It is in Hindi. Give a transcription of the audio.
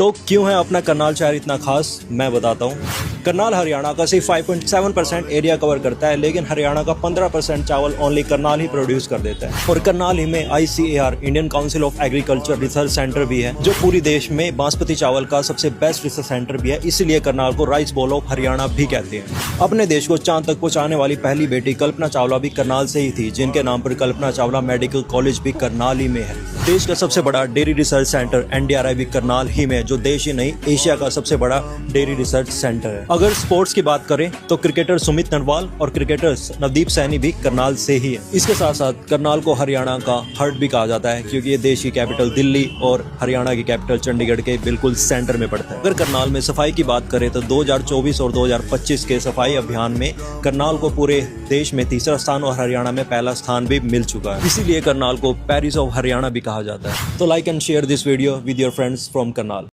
तो क्यों है अपना करनाल शहर इतना खास, मैं बताता हूँ। करनाल हरियाणा का सिर्फ 5.7% एरिया कवर करता है, लेकिन हरियाणा का 15% चावल ओनली करनाल ही प्रोड्यूस कर देता है। और करनाल ही में ICAR Indian council of agriculture research centre भी है, जो पूरी देश में बासमती चावल का सबसे बेस्ट रिसर्च सेंटर भी है। इसीलिए करनाल को राइस बॉल ऑफ हरियाणा भी कहते हैं। अपने देश को चांद तक पहुंचाने वाली पहली बेटी कल्पना चावला भी करनाल से ही थी, जिनके नाम पर कल्पना चावला मेडिकल कॉलेज भी करनाल ही में है। देश का सबसे बड़ा डेयरी रिसर्च सेंटर NDRI भी करनाल ही में है, जो देश ही नहीं एशिया का सबसे बड़ा डेयरी रिसर्च सेंटर है। अगर स्पोर्ट्स की बात करें तो क्रिकेटर सुमित नटवाल और क्रिकेटर नवदीप सैनी भी करनाल से ही है। इसके साथ साथ करनाल को हरियाणा का हार्ट भी कहा जाता है, क्योंकि ये देश की कैपिटल दिल्ली और हरियाणा की कैपिटल चंडीगढ़ के बिल्कुल सेंटर में पड़ता है। अगर करनाल में सफाई की बात करें तो 2024 और 2025 के सफाई अभियान में करनाल को पूरे देश में तीसरा स्थान और हरियाणा में पहला स्थान भी मिल चुका है। इसीलिए करनाल को पेरिस ऑफ हरियाणा भी कहा जाता है। तो like and share this video with your friends from Karnal.